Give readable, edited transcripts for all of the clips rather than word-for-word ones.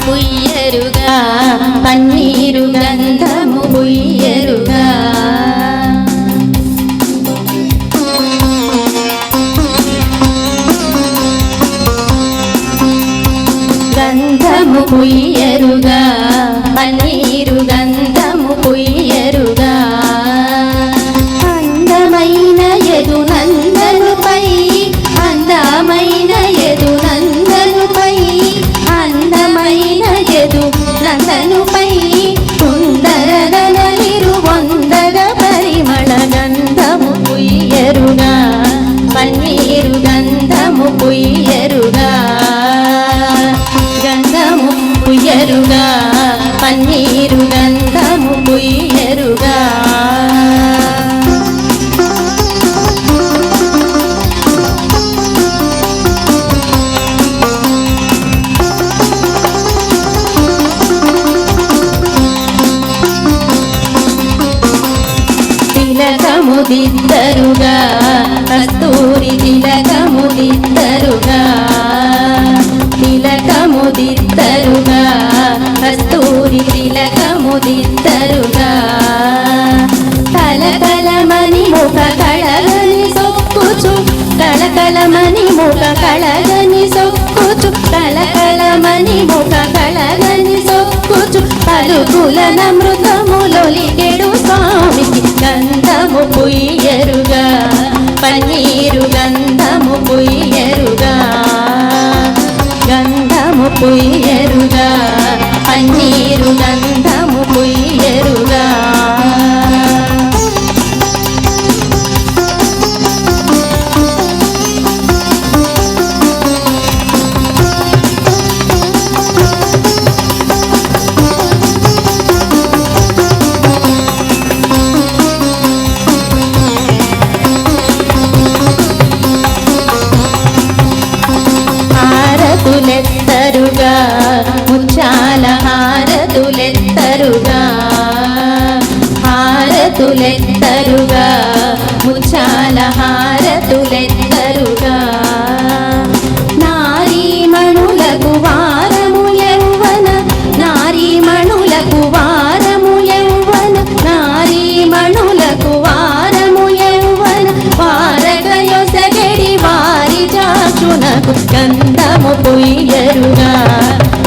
పుయ్యరుగా పన్నీరు గంధము పుయ్యరుగా గంధము పుయ్యరుగా పన్నీరు గంధము పుయ్యరుగా అందమైన యదునందనుపై అందమైన యదునందనుపై అందమైన యదునందనుపై సుందరదన నిరువందర పరిమళ గంధము పుయ్యరుగా పన్నీరు గంధము పుయ్యరుగా గంధము పుయ్యరుగా పన్నీరు గంధము పుయ్యరుగా తిలకముదిద్దరుగా కస్తూరి తిలకముదిద్దరుగా తిలకముదిద్దరుగా కస్తూరి తిలకముదిద్దరుగా కలకలమని ముఖ కళగని సొక్కుచు కళకలమని ముఖ కళగని సొక్కుచు కళకలమని ముఖ కళగని సొక్కుచు పలుకుల నమృతములొలికెడు స్వామికి గంధము పుయ్యరుగా పన్నీరు గంధము పుయ్యరుగా గంధము పుయ్యరుగా పన్నీరు గంధము పుయ్యరుగా హారతులెత్తరుగా ముత్యాల హారతులెత్తరుగా హారతులెత్తరుగా ముత్యాల హారతులెత్తరుగా నారీమణులకు వారము యౌవన నారీమణులకు వారము యౌవన నారీమణులకు వారము యౌవన వారగయొసగడి వారి చాచునకు గంధము పుయ్యరుగా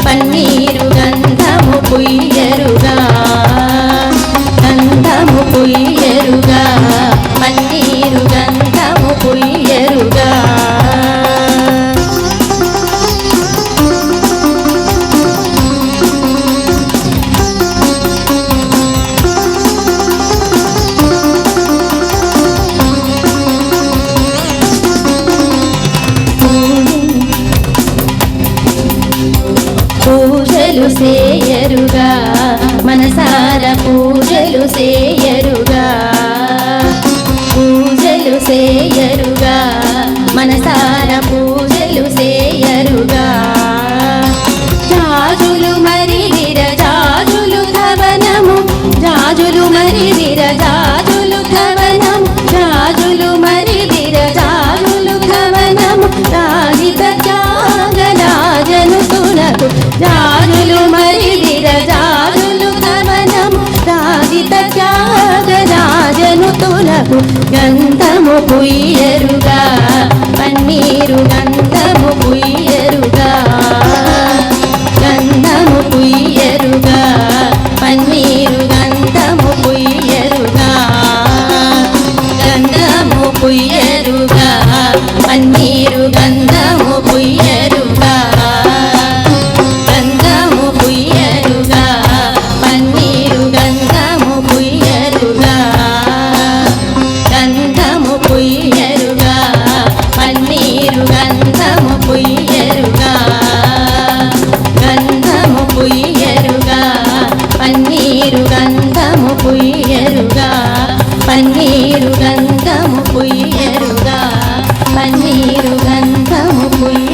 పన్నీరు గంధము పుయ్యరుగా గంధము పుయ్యరుగా పన్నీరు గంధము పుయ్యరుగా పూజలు సేయరుగా మనసార పూజలు సేయరుగా పూజలు సేయరుగా మనసార పూజలు సేయరుగా జాజులు మరి విరజాజులు ధవనము జాజులు మరి విరజాజులు ధవనము జాజులు మరి విరజాజులు ధవనము రాగిత త్యాగరాజను తునకు జాజులు మరి విరజాజులు ధవనము రాగిత త్యాగరాజను తునకు గంధము పుయ్యరుగా పన్నీరు గంధము పుయ్యరుగా గంధము పుయ్యరుగా పన్నీరు గంధము పుయ్యరుగా గంధము పుయ్యరుగా పన్నీరు గంధము పుయ్యరుగా గంధము పుయ్యరుగా పన్నీరు గంధము పుయ్యరుగా గంధము పుయ్యరుగా పన్నీరు గంధము పుయ్యరుగా గంధము పుయ్యరుగా పన్నీరు గంధము పుయ్యరుగా పన్నీరు గంధము పుయ్యరుగా పన్నీరు గంధము పుయ్య